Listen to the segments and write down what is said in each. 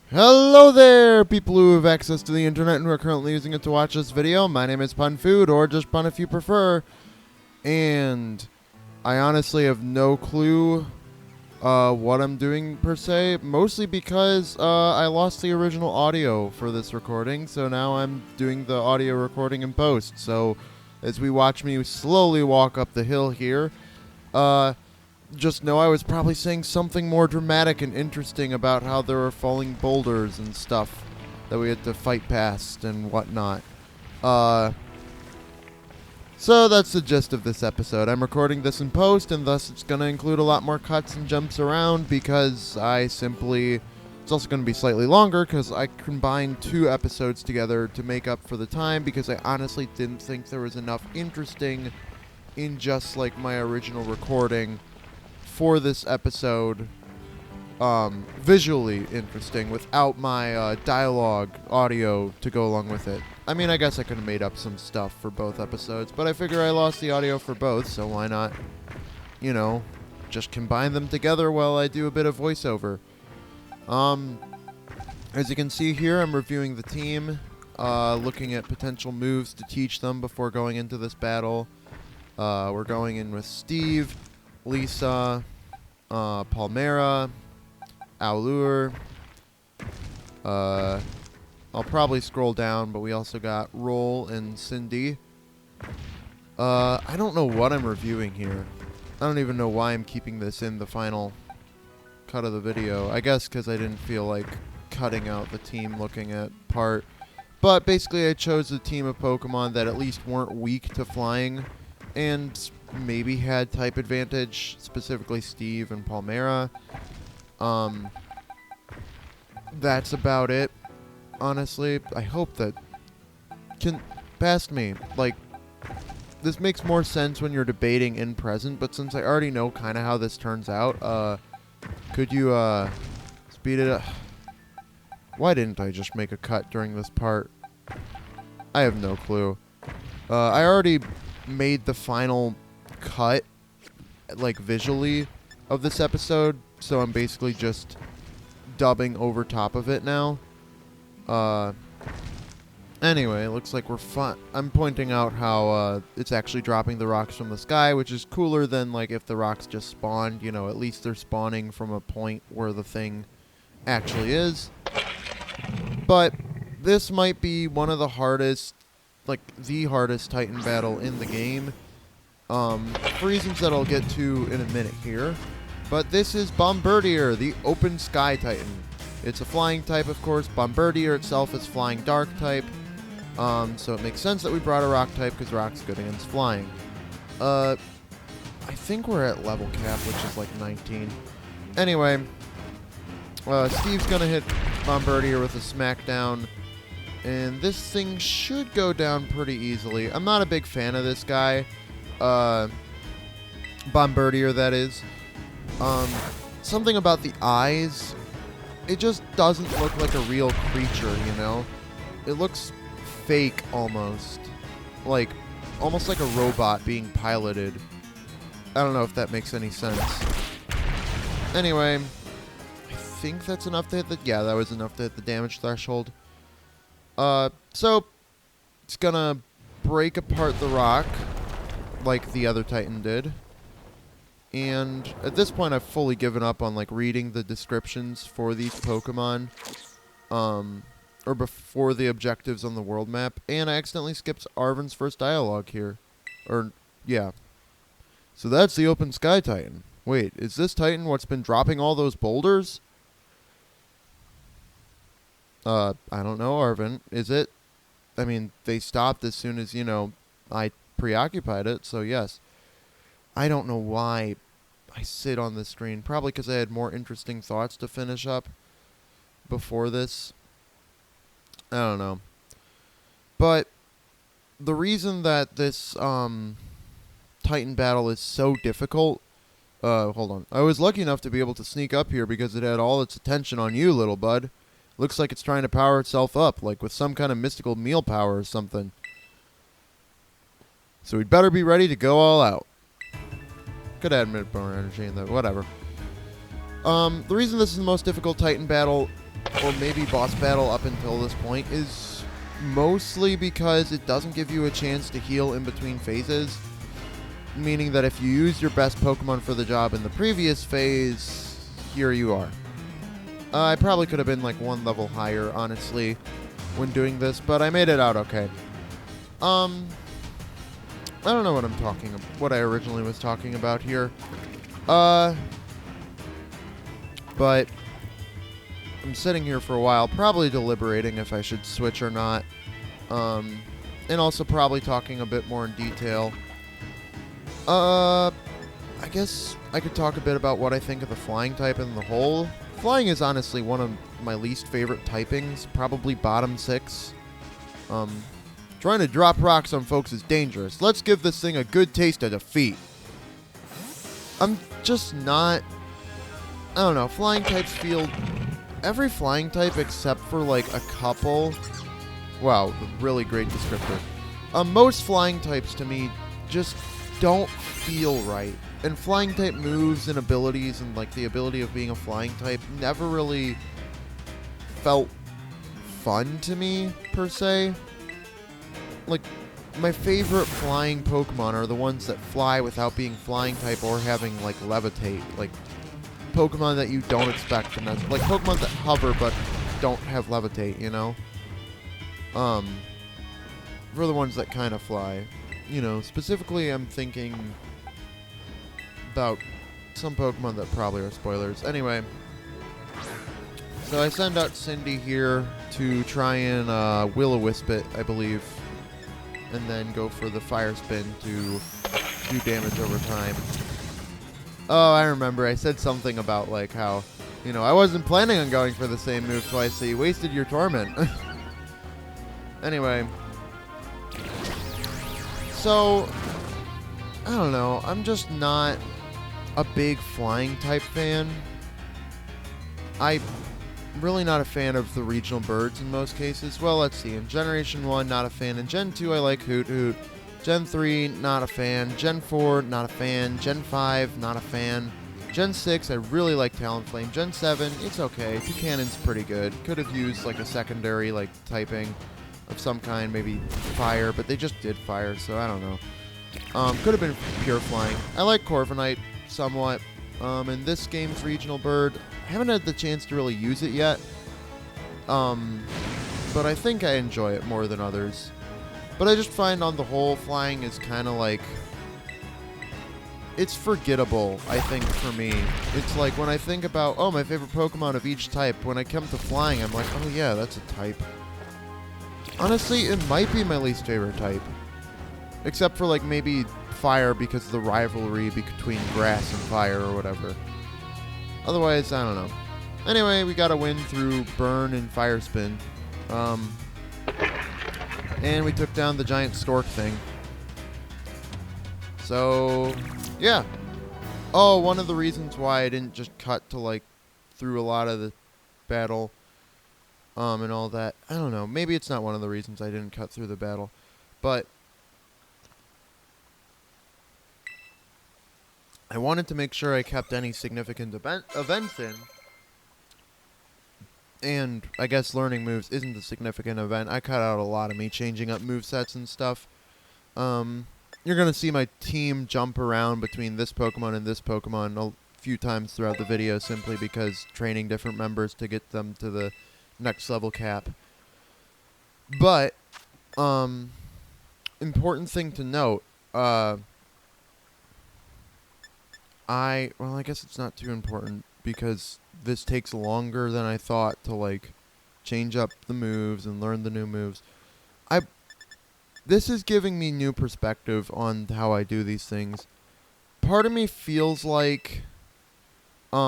Hello there, people who have access to the internet and who are currently using it to watch this video. My name is Pun Food, or just Pun if you prefer. And I honestly have no clue what I'm doing per se. Mostly because I lost the original audio for this recording, so now I'm doing the audio recording in post. So as we watch me slowly walk up the hill here, just know I was probably saying something more dramatic and interesting about how there were falling boulders and stuff that we had to fight past and whatnot. So that's the gist of this episode. I'm recording this in post, and thus it's going to include a lot more cuts and jumps around because it's also going to be slightly longer because I combined two episodes together to make up for the time because I honestly didn't think there was enough interesting in just like my original recording for this episode, visually interesting without my dialogue audio to go along with it. I mean, I guess I could have made up some stuff for both episodes, but I figure I lost the audio for both, so why not, just combine them together while I do a bit of voiceover. As you can see here, I'm reviewing the team, looking at potential moves to teach them before going into this battle. We're going in with Steve, Lisa, Palmera, Aulur. I'll probably scroll down, but we also got Roll and Cindy. I don't know what I'm reviewing here. I don't even know why I'm keeping this in the final cut of the video. I guess because I didn't feel like cutting out the team looking at part. But basically I chose a team of Pokemon that at least weren't weak to flying and maybe had type advantage, specifically Steve and Palmera. That's about it, honestly. I hope that past me. Like, this makes more sense when you're debating in present, but since I already know kind of how this turns out, could you speed it up? Why didn't I just make a cut during this part? I have no clue. I already made the final cut, like visually, of this episode, so I'm basically just dubbing over top of it now. Anyway, it looks like we're fine. I'm pointing out how it's actually dropping the rocks from the sky, which is cooler than like if the rocks just spawned. At least they're spawning from a point where the thing actually is. But this might be one of the hardest, like the hardest Titan battle in the game. For reasons that I'll get to in a minute here. But this is Bombardier, the Open Sky Titan. It's a flying type, of course. Bombardier itself is flying dark type. So it makes sense that we brought a rock type because rock's good against flying. I think we're at level cap, which is like 19. Anyway, Steve's going to hit Bombardier with a smackdown. And this thing should go down pretty easily. I'm not a big fan of this guy. Bombardier, that is. Something about the eyes. It just doesn't look like a real creature, It looks fake almost. Almost like a robot being piloted. I don't know if that makes any sense. Anyway, I think that's enough to hit the... Yeah, that was enough to hit the damage threshold. So, it's gonna break apart the rock, like the other Titan did. And at this point, I've fully given up on, reading the descriptions for these Pokemon, or before the objectives on the world map. And I accidentally skipped Arven's first dialogue here. Yeah. So that's the Open Sky Titan. Wait, is this Titan what's been dropping all those boulders? I don't know, Arven. Is it? I mean, they stopped as soon as, I preoccupied it, so yes. I don't know why I sit on this screen. Probably because I had more interesting thoughts to finish up before this. I don't know. But the reason that this Titan battle is so difficult... hold on. I was lucky enough to be able to sneak up here because it had all its attention on you, little bud. Looks like it's trying to power itself up, like with some kind of mystical meal power or something. So we'd better be ready to go all out. Could add a bit more energy in there, whatever. The reason this is the most difficult Titan battle or maybe boss battle up until this point, is mostly because it doesn't give you a chance to heal in between phases. Meaning that if you use your best Pokemon for the job in the previous phase, here you are. I probably could have been like one level higher, honestly, when doing this, but I made it out okay. I don't know what I originally was talking about here. But I'm sitting here for a while, probably deliberating if I should switch or not. And also probably talking a bit more in detail. I guess I could talk a bit about what I think of the flying type in the whole. Flying is honestly one of my least favorite typings, probably bottom 6. Trying to drop rocks on folks is dangerous. Let's give this thing a good taste of defeat. I'm just not... I don't know, flying types feel... Every flying type except for like a couple... Wow, really great descriptor. Most flying types to me just don't feel right. And flying type moves and abilities and like the ability of being a flying type never really felt fun to me, per se. Like, my favorite flying Pokemon are the ones that fly without being flying type or having like levitate. Like, Pokemon that you don't expect to mess. Like, Pokemon that hover but don't have levitate, you know? For the ones that kind of fly. You know, specifically I'm thinking about some Pokemon that probably are spoilers. Anyway, so I send out Cindy here to try and Will-O-Wisp it, I believe, and then go for the Fire Spin to do damage over time. Oh, I remember. I said something about, like, how, you know, I wasn't planning on going for the same move twice, so you wasted your Torment. Anyway. So, I don't know. I'm just not a big flying type fan. I'm really not a fan of the regional birds in most cases. Well, let's see. In Generation 1, not a fan. In Gen 2, I like Hoot Hoot. Gen 3, not a fan. Gen 4, not a fan. Gen 5, not a fan. Gen 6, I really like Talonflame. Gen 7, it's okay. Toucannon's pretty good. Could have used like a secondary like typing of some kind, maybe fire, but they just did fire, so I don't know. Could have been pure flying. I like Corviknight somewhat. In this game's regional bird, I haven't had the chance to really use it yet. But I think I enjoy it more than others. But I just find on the whole, flying is kind of like... It's forgettable, I think, for me. It's like when I think about, oh, my favorite Pokemon of each type, when I come to flying, I'm like, oh yeah, that's a type. Honestly, it might be my least favorite type. Except for, like, maybe fire because of the rivalry between grass and fire or whatever. Otherwise, I don't know. Anyway, we got a win through Burn and Fire Spin. And we took down the giant stork thing. So, yeah. Oh, one of the reasons why I didn't just cut to, like, through a lot of the battle... and all that. I don't know. Maybe it's not one of the reasons I didn't cut through the battle. But I wanted to make sure I kept any significant events in. And I guess learning moves isn't a significant event. I cut out a lot of me changing up movesets and stuff. You're going to see my team jump around between this Pokemon and this Pokemon a few times throughout the video simply because training different members to get them to the next level cap. But important thing to note, I guess it's not too important because this takes longer than I thought to like change up the moves and learn the new moves. This is giving me new perspective on how I do these things. Part of me feels like I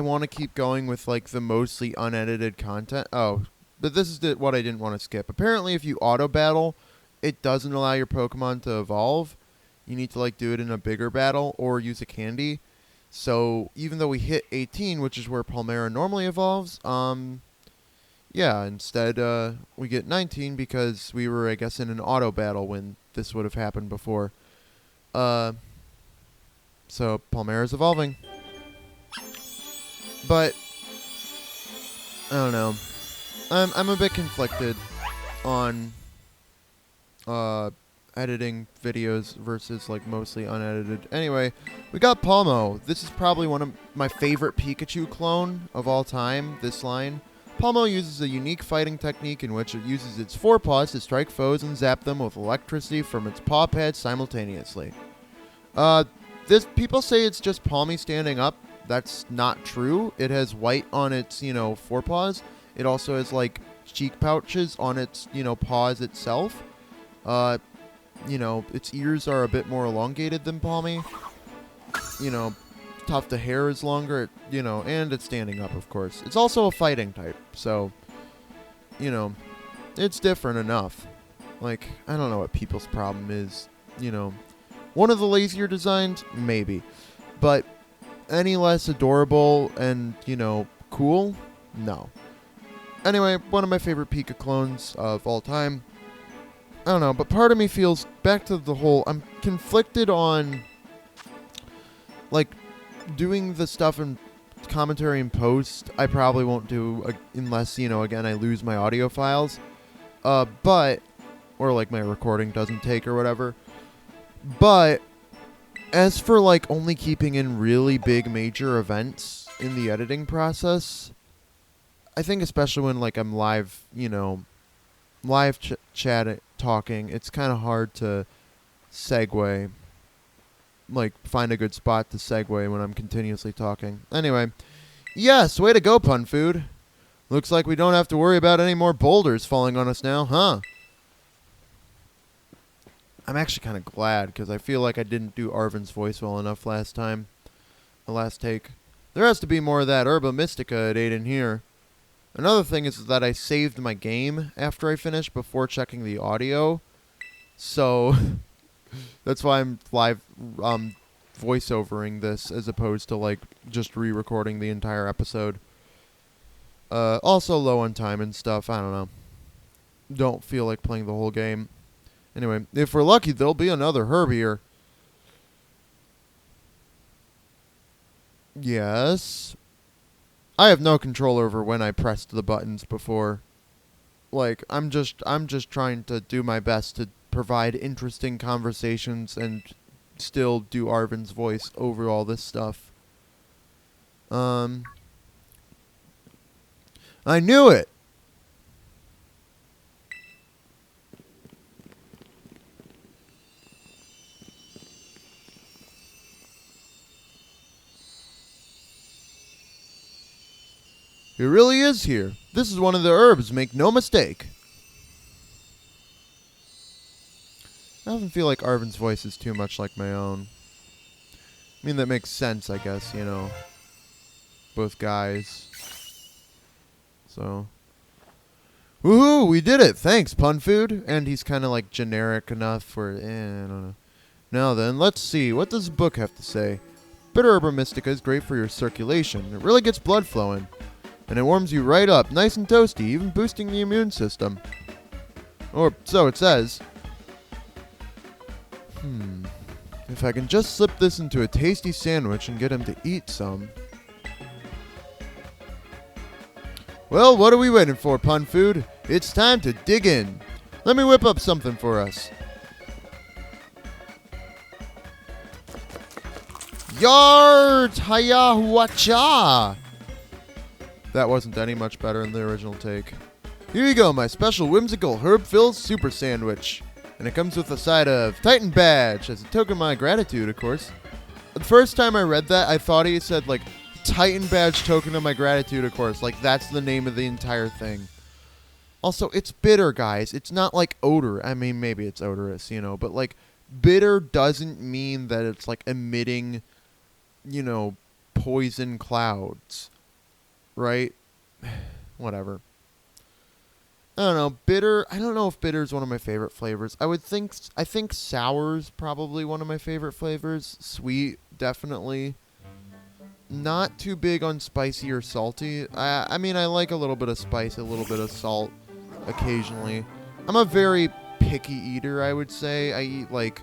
want to keep going with like the mostly unedited content. Oh, but this is what I didn't want to skip. Apparently if you auto battle, it doesn't allow your Pokemon to evolve. You need to like do it in a bigger battle or use a candy. So even though we hit 18, which is where Palmera normally evolves, yeah, instead we get 19 because we were, I guess, in an auto battle when this would have happened before. So Palmera's evolving. But I don't know. I'm a bit conflicted on editing videos versus like mostly unedited. Anyway, we got Palmo. This is probably one of my favorite Pikachu clone of all time, this line. Palmo uses a unique fighting technique in which it uses its forepaws to strike foes and zap them with electricity from its paw pads simultaneously. People say it's just Palmy standing up. That's not true. It has white on its, forepaws. It also has like cheek pouches on its, paws itself. Its ears are a bit more elongated than Palmy. Tuft of hair is longer, and it's standing up, of course. It's also a fighting type, so, it's different enough. Like, I don't know what people's problem is, One of the lazier designs, maybe. But any less adorable and, cool? No. Anyway, one of my favorite Pika clones of all time. I don't know, but part of me feels, back to the whole, I'm conflicted on, like, doing the stuff in commentary and post. I probably won't do unless, again, I lose my audio files. Or like my recording doesn't take or whatever. But as for like only keeping in really big major events in the editing process, I think especially when like I'm live, chat talking, it's kind of hard to segue. Like, find a good spot to segue when I'm continuously talking. Anyway, yes, way to go, Pun Food. Looks like we don't have to worry about any more boulders falling on us now, huh? I'm actually kind of glad, because I feel like I didn't do Arvin's voice well enough last time. The last take. There has to be more of that Herba Mystica it ate in here. Another thing is that I saved my game after I finished before checking the audio. So that's why I'm live voiceovering this as opposed to like just re-recording the entire episode. Also low on time and stuff. I don't know. Don't feel like playing the whole game. Anyway, if we're lucky, there'll be another herb here. Yes. I have no control over when I pressed the buttons before. Like, I'm just trying to do my best to provide interesting conversations and still do Arvin's voice over all this stuff. I knew it! It really is here. This is one of the herbs, make no mistake. I often feel like Arvin's voice is too much like my own. I mean, that makes sense, I guess, Both guys. So. Woohoo, we did it! Thanks, Pun Food. And he's kind of like generic enough for, I don't know. Now then, let's see. What does the book have to say? Bitter Herba Mystica is great for your circulation. It really gets blood flowing. And it warms you right up, nice and toasty, even boosting the immune system. Or so it says. If I can just slip this into a tasty sandwich and get him to eat some. Well, what are we waiting for, Pun Food? It's time to dig in. Let me whip up something for us. Yard Hayahuacha! That wasn't any much better in the original take. Here you go, my special whimsical herb-filled super sandwich. And it comes with a side of Titan Badge, as a token of my gratitude, of course. The first time I read that, I thought he said, like, Titan Badge, token of my gratitude, of course. Like, that's the name of the entire thing. Also, it's bitter, guys. It's not like odor. I mean, maybe it's odorous, but, like, bitter doesn't mean that it's, like, emitting, poison clouds. Right? Whatever. I don't know. Bitter. I don't know if bitter is one of my favorite flavors. I think sour's probably one of my favorite flavors. Sweet, definitely. Not too big on spicy or salty. I mean, I like a little bit of spice, a little bit of salt occasionally. I'm a very picky eater, I would say. I eat like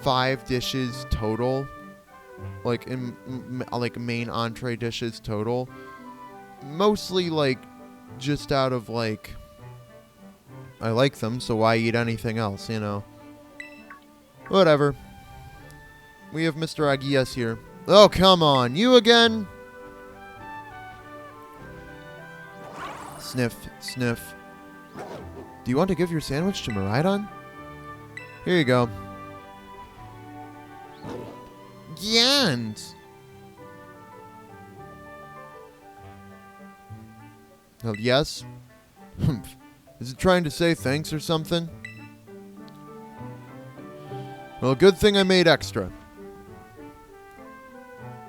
5 dishes total like in like main entree dishes total. Mostly like just out of like I like them, so why eat anything else, you know? Whatever. We have Mr. Aguias here. Oh, come on. You again? Sniff, sniff. Do you want to give your sandwich to Miraidon? Here you go. Yans! Oh, yes? Is it trying to say thanks or something? Well, good thing I made extra.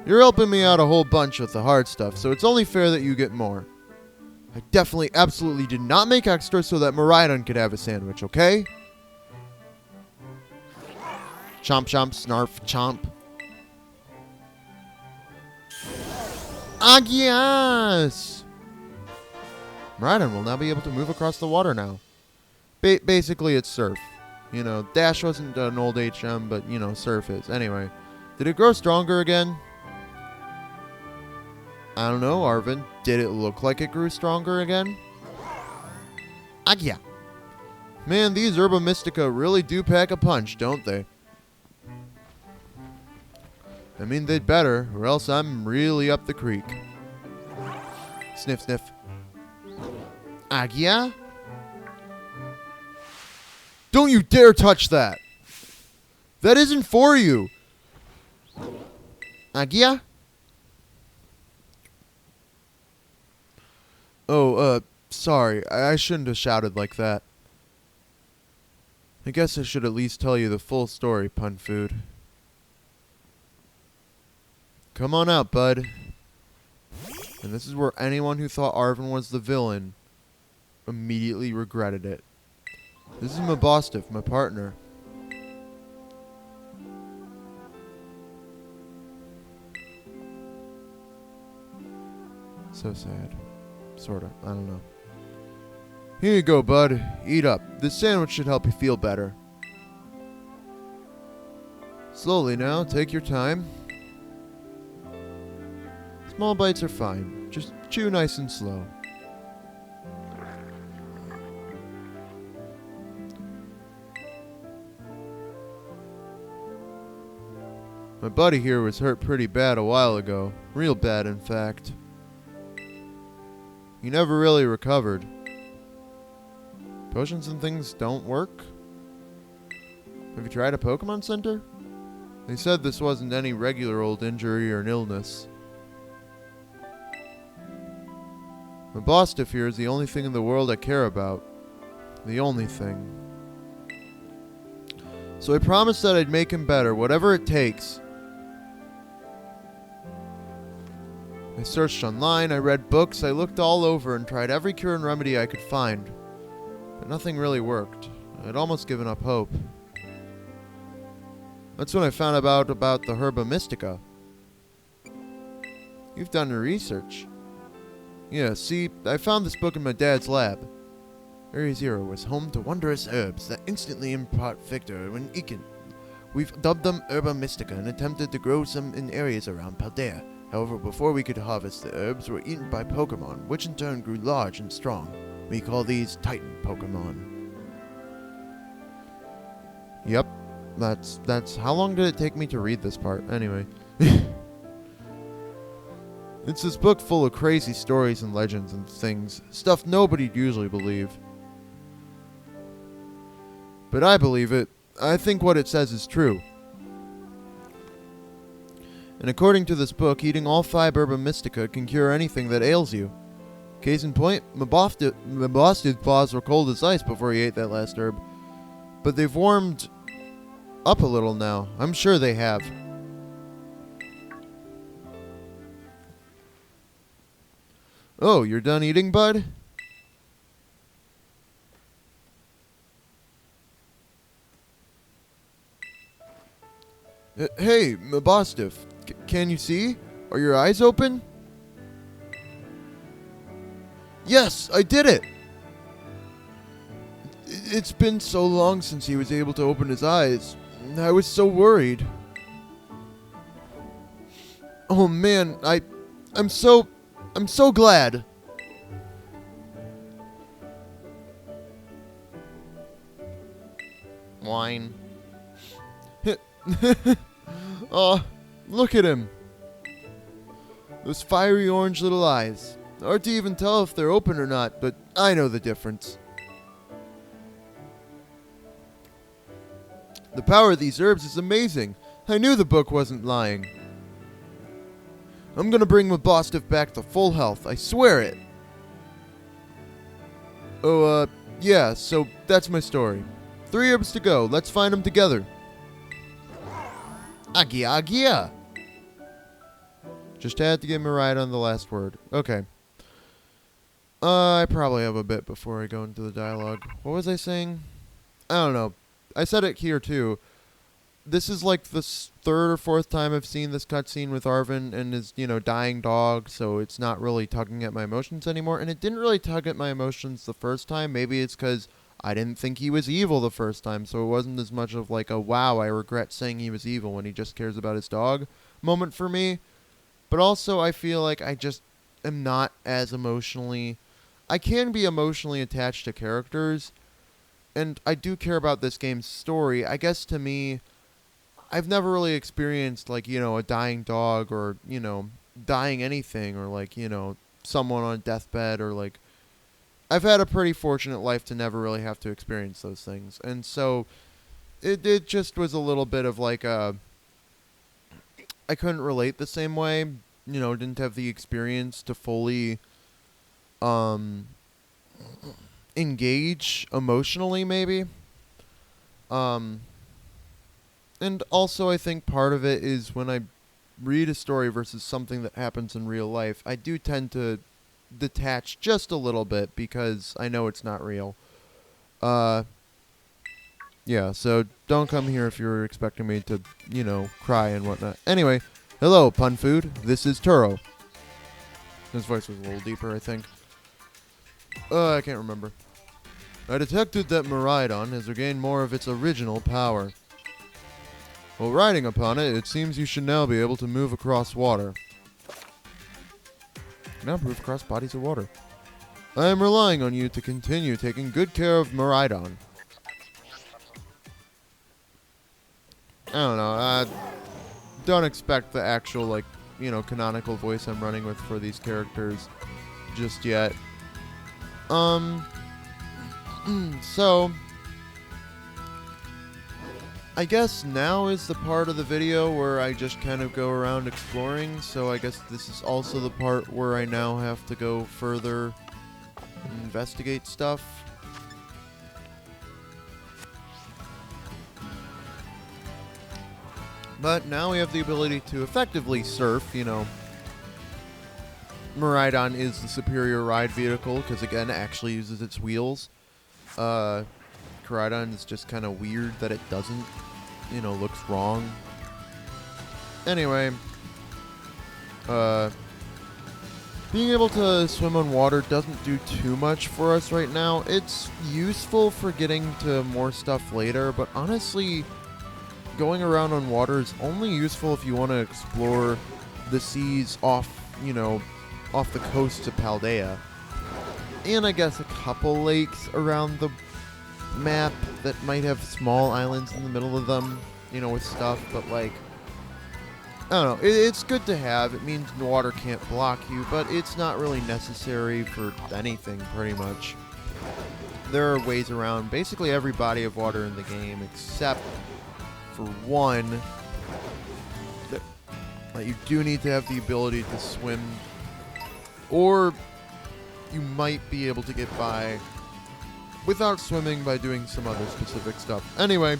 You're helping me out a whole bunch with the hard stuff, so it's only fair that you get more. I definitely, absolutely did not make extra so that Miraidon could have a sandwich, okay? Chomp, chomp, snarf, chomp. Agias! Miraidon will now be able to move across the water now. Basically, it's surf. You know, Dash wasn't an old HM, but, you know, surf is. Anyway, did it grow stronger again? I don't know, Arvin. Did it look like it grew stronger again? Agia. Man, these Herba Mystica really do pack a punch, don't they? I mean, they'd better, or else I'm really up the creek. Sniff, sniff. Agia? Don't you dare touch that! That isn't for you! Agia? Oh, sorry. I shouldn't have shouted like that. I guess I should at least tell you the full story, Pun Food. Come on out, bud. And this is where anyone who thought Arvin was the villain immediately regretted it. This is Mabostif, my partner. So sad. Sorta. I don't know. Here you go, bud. Eat up. This sandwich should help you feel better. Slowly now. Take your time. Small bites are fine. Just chew nice and slow. My buddy here was hurt pretty bad a while ago. Real bad, in fact. He never really recovered. Potions and things don't work? Have you tried a Pokemon Center? They said this wasn't any regular old injury or an illness. My Bostif here is the only thing in the world I care about. The only thing. So I promised that I'd make him better, whatever it takes. I searched online, I read books, I looked all over and tried every cure and remedy I could find. But nothing really worked. I'd almost given up hope. That's when I found out about the Herba Mystica. You've done your research. Yeah, see, I found this book in my dad's lab. Area Zero was home to wondrous herbs that instantly impart vigor when eaten. We've dubbed them Herba Mystica and attempted to grow some in areas around Paldea. However, before we could harvest the herbs, were eaten by Pokemon, which in turn grew large and strong. We call these Titan Pokemon. Yep, that's how long did it take me to read this part? Anyway. It's this book full of crazy stories and legends and things. Stuff nobody'd usually believe. But I believe it. I think what it says is true. And according to this book, eating all 5 Herba Mystica can cure anything that ails you. Case in point, Mabostif's paws were cold as ice before he ate that last herb. But they've warmed up a little now. I'm sure they have. Oh, you're done eating, bud? Hey, Mabostif, can you see? Are your eyes open? Yes, I did it! It's been so long since he was able to open his eyes. I was so worried. Oh man, I'm so glad. Wine. Oh, look at him. Those fiery orange little eyes. Hard to even tell if they're open or not, but I know the difference. The power of these herbs is amazing. I knew the book wasn't lying. I'm gonna bring Mabostif back to full health, I swear it. Oh, yeah, so that's my story. 3 herbs to go, let's find them together. Agia, agia! Just had to get me right on the last word. Okay. I probably have a bit before I go into the dialogue. What was I saying? I don't know. I said it here too. This is like the 3rd or 4th time I've seen this cutscene with Arvin and his, dying dog, so it's not really tugging at my emotions anymore. And it didn't really tug at my emotions the first time. Maybe it's because I didn't think he was evil the first time, so it wasn't as much of like a, wow, I regret saying he was evil when he just cares about his dog moment for me. But also I feel like I just am not as emotionally... I can be emotionally attached to characters, and I do care about this game's story. I guess to me, I've never really experienced, like, a dying dog or, dying anything or, like, someone on a deathbed or, like... I've had a pretty fortunate life to never really have to experience those things. And so it just was a little bit of, like, I couldn't relate the same way. Didn't have the experience to fully engage emotionally, maybe. And also I think part of it is when I read a story versus something that happens in real life, I do tend to detach just a little bit because I know it's not real. Yeah, so don't come here if you're expecting me to, cry and whatnot. Anyway, hello, Pun Food. This is Turo. His voice was a little deeper, I think. I can't remember. I detected that Miraidon has regained more of its original power. While riding upon it, it seems you should now be able to move across water. Now move across bodies of water. I am relying on you to continue taking good care of Miraidon. I don't know. Don't expect the actual, like, canonical voice I'm running with for these characters just yet. So, I guess now is the part of the video where I just kind of go around exploring, so I guess this is also the part where I now have to go further and investigate stuff. But now we have the ability to effectively surf, Miraidon is the superior ride vehicle, because again, it actually uses its wheels. Miraidon is just kind of weird that it doesn't, looks wrong. Anyway, being able to swim on water doesn't do too much for us right now. It's useful for getting to more stuff later, but honestly, going around on water is only useful if you want to explore the seas off, off the coast of Paldea. And I guess a couple lakes around the map that might have small islands in the middle of them, with stuff, but like, I don't know, it's good to have. It means water can't block you, but it's not really necessary for anything, pretty much. There are ways around basically every body of water in the game, except for one, that you do need to have the ability to swim, or you might be able to get by without swimming by doing some other specific stuff. Anyway,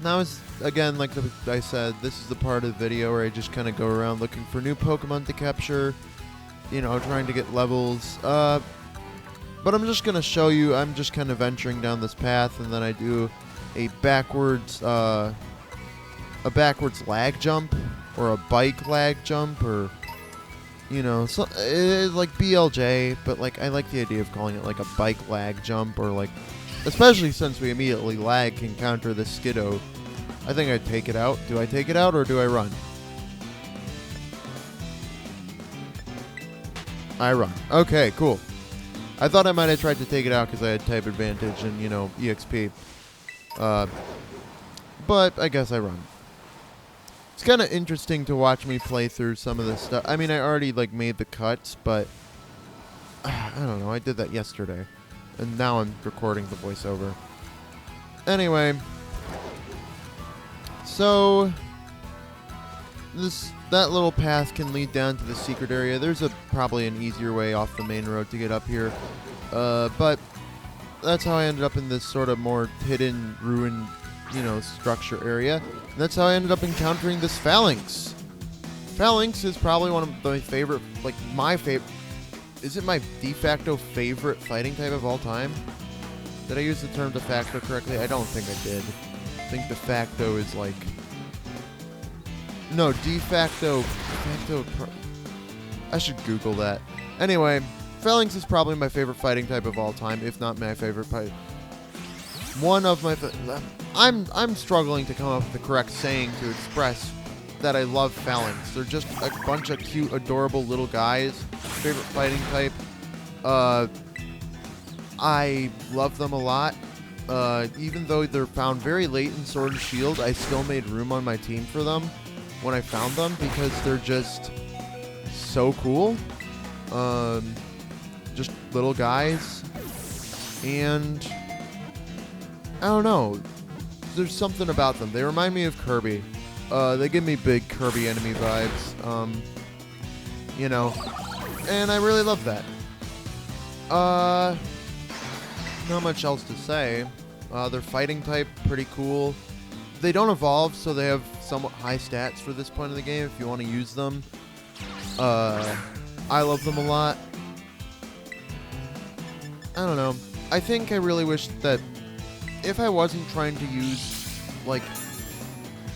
now is, again, like I said, this is the part of the video where I just kind of go around looking for new Pokemon to capture, trying to get levels. But I'm just going to show you, I'm just kind of venturing down this path, and then I do a backwards lag jump, or a bike lag jump, or, so, it's like BLJ, but like I like the idea of calling it like a bike lag jump, or like, especially since we immediately lag can counter the Skiddo. I think I'd take it out. Do I take it out or do I run? I run. Okay, cool. I thought I might have tried to take it out because I had type advantage and, you know, EXP. But I guess I run. It's kind of interesting to watch me play through some of this stuff. I mean, I already, like, made the cuts, but I don't know. I did that yesterday. And now I'm recording the voiceover. Anyway. So that little path can lead down to the secret area. There's probably an easier way off the main road to get up here. But that's how I ended up in this sort of more hidden, ruined, you know, structure area. And that's how I ended up encountering this phalanx. Phalanx is probably one of my favorite, like my favorite. Is it my de facto favorite fighting type of all time? Did I use the term de facto correctly? I don't think I did. I think de facto is like... No, de facto... I should Google that. Anyway, Phalanx is probably my favorite fighting type of all time, if not my favorite fight. One of my... I'm struggling to come up with the correct saying to express that I love Phalanx. They're just a bunch of cute, adorable little guys. Favorite fighting type. I love them a lot. Even though they're found very late in Sword and Shield, I still made room on my team for them when I found them because they're just so cool. Just little guys. And I don't know. There's something about them. They remind me of Kirby. They give me big Kirby enemy vibes. You know. And I really love that. Not much else to say. Their fighting type, pretty cool. They don't evolve, so they have somewhat high stats for this point in the game if you want to use them. I love them a lot. I don't know. I think I really wish that if I wasn't trying to use, like...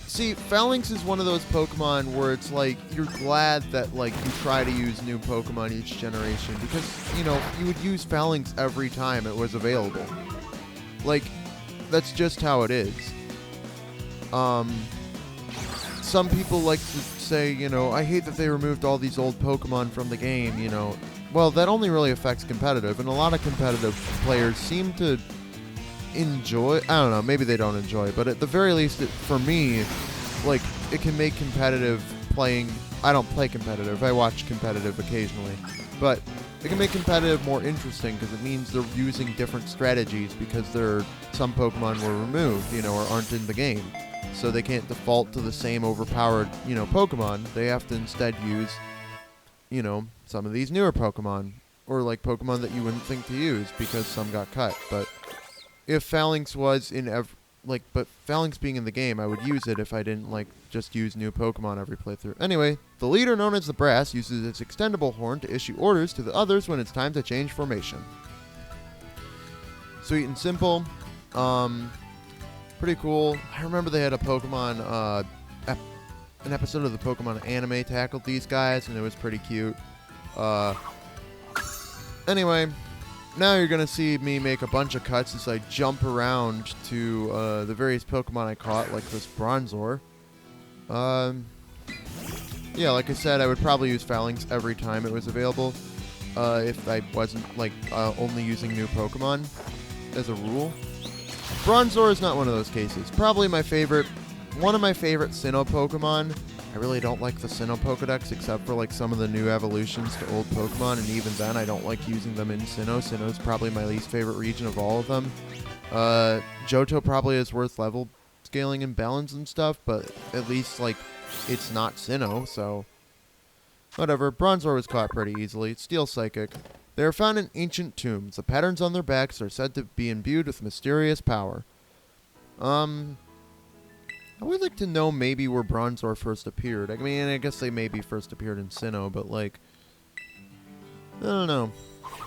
See, Phalanx is one of those Pokemon where it's like, you're glad that, like, you try to use new Pokemon each generation because, you know, you would use Phalanx every time it was available. Like, that's just how it is. Some people like to say, you know, I hate that they removed all these old Pokemon from the game, you know. Well, that only really affects competitive, and a lot of competitive players seem to enjoy, I don't know, maybe they don't enjoy, but at the very least, for me, like, it can make competitive playing, I don't play competitive, I watch competitive occasionally, but it can make competitive more interesting because it means they're using different strategies because some Pokemon were removed, you know, or aren't in the game, so they can't default to the same overpowered, you know, Pokemon. They have to instead use, you know, some of these newer Pokemon, or like Pokemon that you wouldn't think to use because some got cut, but if Phalanx was in but Phalanx being in the game, I would use it if I didn't, like, just use new Pokemon every playthrough. Anyway, the leader, known as the Brass, uses its extendable horn to issue orders to the others when it's time to change formation. Sweet and simple. Pretty cool. I remember they had a Pokemon, an episode of the Pokemon anime tackled these guys, and it was pretty cute. Anyway... Now you're going to see me make a bunch of cuts as I jump around to the various Pokemon I caught, like this Bronzor. Yeah, like I said, I would probably use Phalanx every time it was available if I wasn't, like, only using new Pokemon as a rule. Bronzor is not one of those cases. Probably one of my favorite Sinnoh Pokemon. I really don't like the Sinnoh Pokedex except for, like, some of the new evolutions to old Pokemon, and even then I don't like using them in Sinnoh. Sinnoh is probably my least favorite region of all of them. Johto probably is worth level scaling and balance and stuff, but at least, like, it's not Sinnoh, so... Whatever, Bronzor was caught pretty easily. Steel Psychic. They are found in ancient tombs. The patterns on their backs are said to be imbued with mysterious power. I would like to know maybe where Bronzor first appeared. I mean, I guess they maybe first appeared in Sinnoh, but, like... I don't know.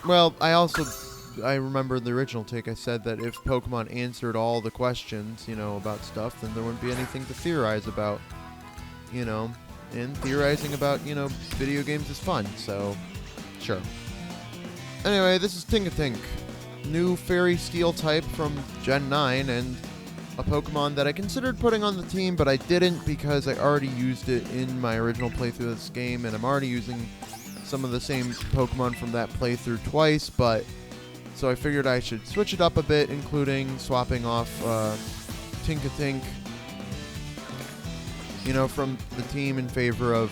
Well, I remember the original take, I said that if Pokemon answered all the questions, you know, about stuff, then there wouldn't be anything to theorize about, you know. And theorizing about, you know, video games is fun, so... Sure. Anyway, this is Tinkatinka. New Fairy Steel type from Gen 9, and... a Pokemon that I considered putting on the team, but I didn't because I already used it in my original playthrough of this game, and I'm already using some of the same Pokemon from that playthrough twice, but so I figured I should switch it up a bit, including swapping off Tink-a-Tink, you know, from the team in favor of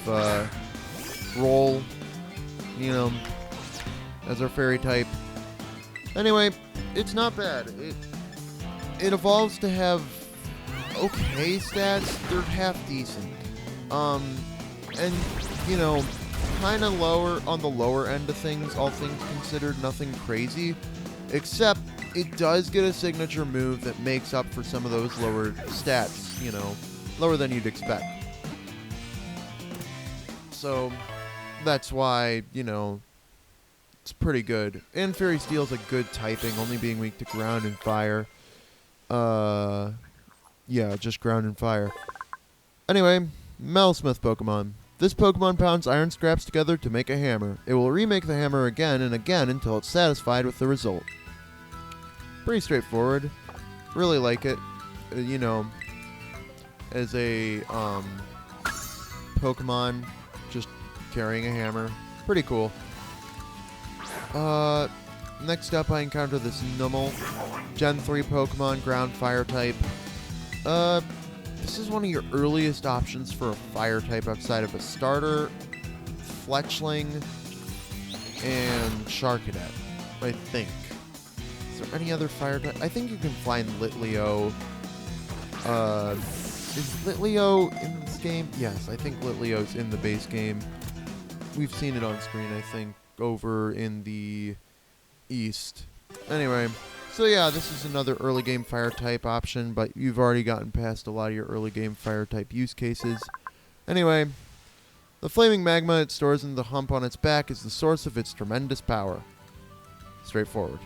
Roll, you know, as our fairy type. Anyway, it's not bad. It evolves to have okay stats. They're half decent. And, you know, kind of lower on the lower end of things, all things considered, nothing crazy. Except it does get a signature move that makes up for some of those lower stats, you know, lower than you'd expect. So that's why, you know, it's pretty good. And Fairy Steel's a good typing, only being weak to ground and fire. Yeah, just ground and fire. Anyway, Metalsmith Pokemon. This Pokemon pounds iron scraps together to make a hammer. It will remake the hammer again and again until it's satisfied with the result. Pretty straightforward. Really like it. You know, as a Pokemon just carrying a hammer. Pretty cool. Next up I encounter this Numel. Gen 3 Pokemon, ground fire type. This is one of your earliest options for a fire type outside of a starter, Fletchling, and Charcadet, I think. Is there any other fire type? I think you can find Litleo. Is Litleo in this game? Yes, I think Litleo's in the base game. We've seen it on screen, I think, over in the East. Anyway, so yeah, this is another early game fire type option, but you've already gotten past a lot of your early game fire type use cases. Anyway, the flaming magma it stores in the hump on its back is the source of its tremendous power. Straightforward.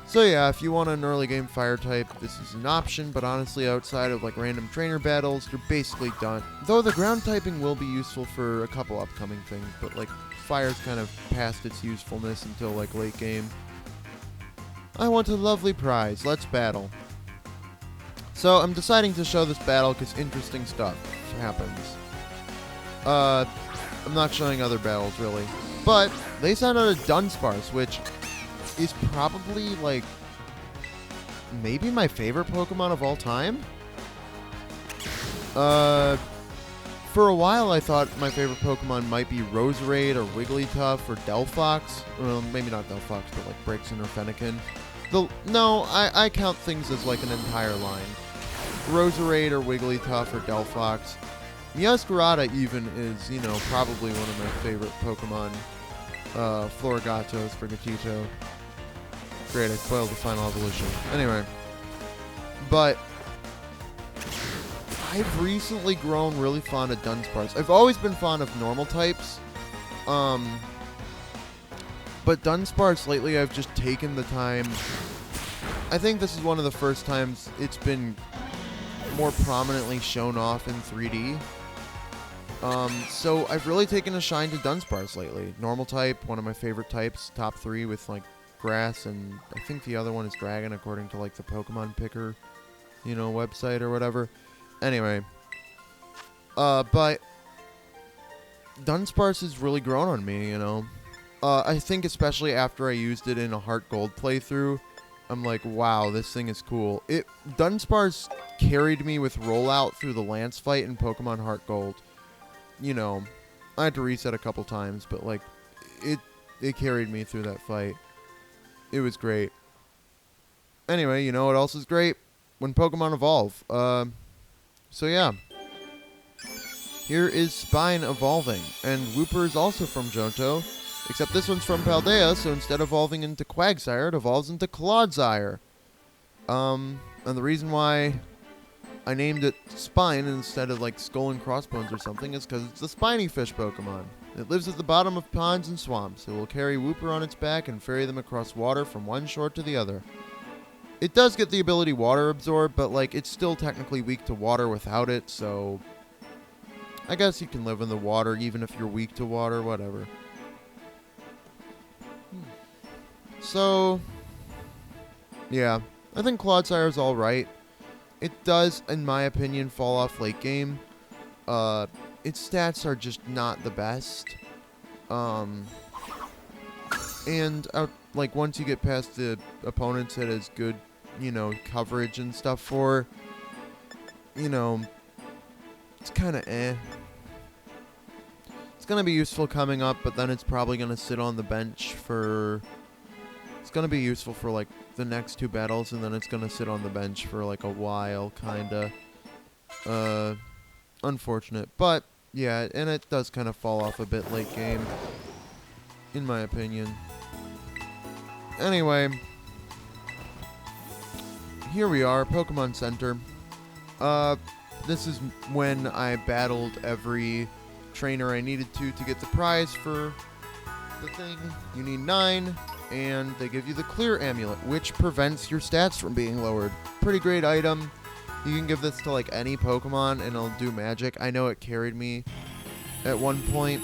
So yeah, if you want an early game fire type, this is an option, but honestly, outside of like random trainer battles, you're basically done. Though the ground typing will be useful for a couple upcoming things, but like fire's kind of past its usefulness until like late game. I want a lovely prize. Let's battle. So I'm deciding to show this battle because interesting stuff happens. I'm not showing other battles really, but they sent out a Dunsparce, which is probably like maybe my favorite Pokemon of all time. For a while I thought my favorite Pokemon might be Roserade or Wigglytuff or Delphox. Well, maybe not Delphox, but like Braixen or Fennekin. No, I count things as like an entire line. Roserade or Wigglytuff or Delphox. Meowscarada even is, you know, probably one of my favorite Pokemon. Florigato, Sprigatito. Great, I spoiled the final evolution. Anyway. But I've recently grown really fond of Dunsparce. I've always been fond of normal types. But Dunsparce lately I've just taken the time. I think this is one of the first times it's been more prominently shown off in 3D. So I've really taken a shine to Dunsparce lately. Normal type, one of my favorite types, top 3 with like grass, and I think the other one is dragon according to like the Pokemon Picker, you know, website or whatever. Anyway, but Dunsparce has really grown on me, you know. I think especially after I used it in a Heart Gold playthrough, I'm like, wow, this thing is cool. Dunsparce carried me with rollout through the Lance fight in Pokemon Heart Gold. You know, I had to reset a couple times, but like, it carried me through that fight. It was great. Anyway, you know what else is great? When Pokemon evolve. So yeah. Here is Spine evolving, and Wooper is also from Johto, except this one's from Paldea, so instead of evolving into Quagsire, it evolves into Clodsire. And the reason why I named it Spine instead of like Skull and Crossbones or something is because it's a spiny fish Pokemon. It lives at the bottom of ponds and swamps. It will carry Wooper on its back and ferry them across water from one shore to the other. It does get the ability Water Absorb, but like it's still technically weak to water without it, so I guess you can live in the water even if you're weak to water, whatever. So, yeah, I think Clodsire is alright. It does, in my opinion, fall off late game. Its stats are just not the best. And like once you get past the opponents that has good, coverage and stuff for, it's kind of eh. It's gonna be useful coming up, but then it's probably gonna sit on the bench for. It's gonna be useful for like the next 2 battles, and then it's gonna sit on the bench for like a while, kinda. Unfortunate, but yeah, and it does kind of fall off a bit late game, in my opinion. Anyway, here we are, Pokemon Center. This is when I battled every trainer I needed to get the prize for the thing. You need 9, and they give you the Clear Amulet, which prevents your stats from being lowered. Pretty great item. You can give this to like any Pokemon and it'll do magic. I know it carried me at one point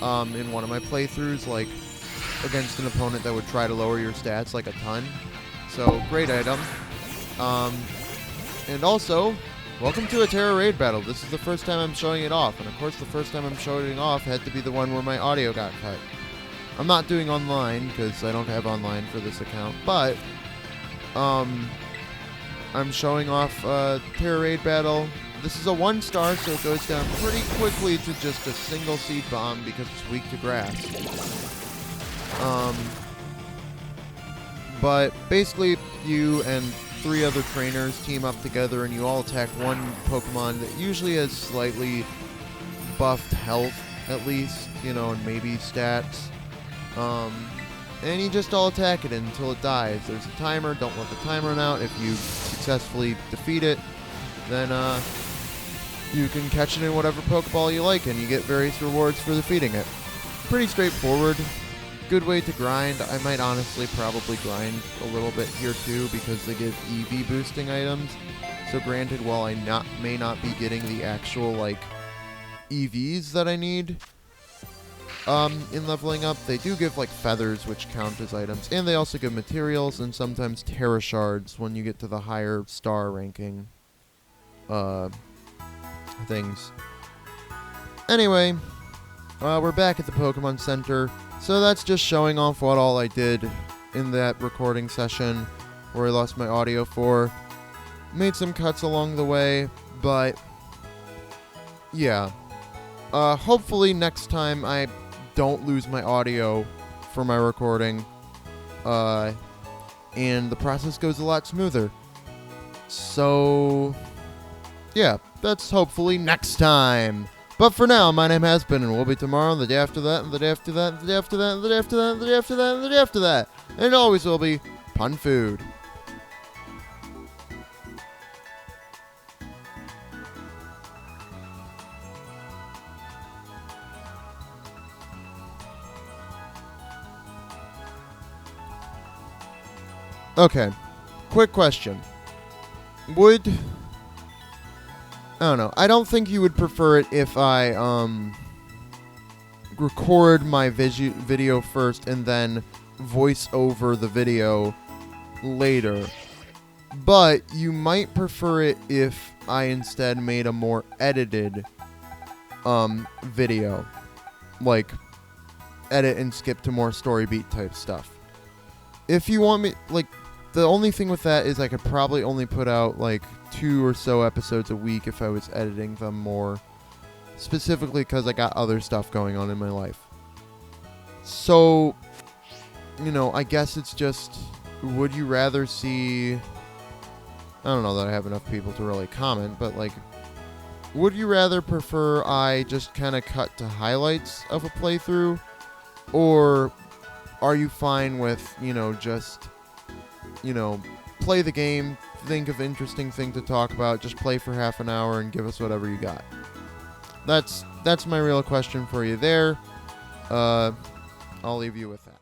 in one of my playthroughs, like against an opponent that would try to lower your stats like a ton. So, great item. And also, welcome to a Terra Raid battle. This is the first time I'm showing it off. And of course, the first time I'm showing it off had to be the one where my audio got cut. I'm not doing online because I don't have online for this account. But, I'm showing off a Terra Raid battle. This is a 1-star, so it goes down pretty quickly to just a single seed bomb because it's weak to grass. But basically, you and 3 other trainers team up together and you all attack one Pokemon that usually has slightly buffed health, at least, and maybe stats. And you just all attack it until it dies. There's a timer. Don't let the timer run out. If you successfully defeat it, then you can catch it in whatever Pokeball you like, and you get various rewards for defeating it. Pretty straightforward. Good way to grind. I might honestly probably grind a little bit here too because they give EV boosting items. So granted, while I may not be getting the actual like EVs that I need in leveling up, they do give like feathers which count as items, and they also give materials and sometimes Terra Shards when you get to the higher star ranking things. Anyway, we're back at the Pokemon Center. So that's just showing off what all I did in that recording session where I lost my audio for. Made some cuts along the way, but yeah. Hopefully next time I don't lose my audio for my recording, and the process goes a lot smoother. So yeah, that's hopefully next time. But for now, my name has been, and will be tomorrow, and the day after that, and the day after that, and the day after that, and the day after that, and the day after that, and the day after that. And it always will be Pun Food. Okay, quick question. I don't know. I don't think you would prefer it if I record my video first and then voice over the video later. But you might prefer it if I instead made a more edited video. Like, edit and skip to more story beat type stuff. If you want me, like, the only thing with that is I could probably only put out, like, 2 or so episodes a week if I was editing them more. Specifically because I got other stuff going on in my life. So, I guess it's just, would you rather see... I don't know that I have enough people to really comment, but, like, would you rather prefer I just kind of cut to highlights of a playthrough? Or are you fine with, just... play the game, think of interesting thing to talk about, just play for half an hour and give us whatever you got. That's my real question for you there. I'll leave you with that.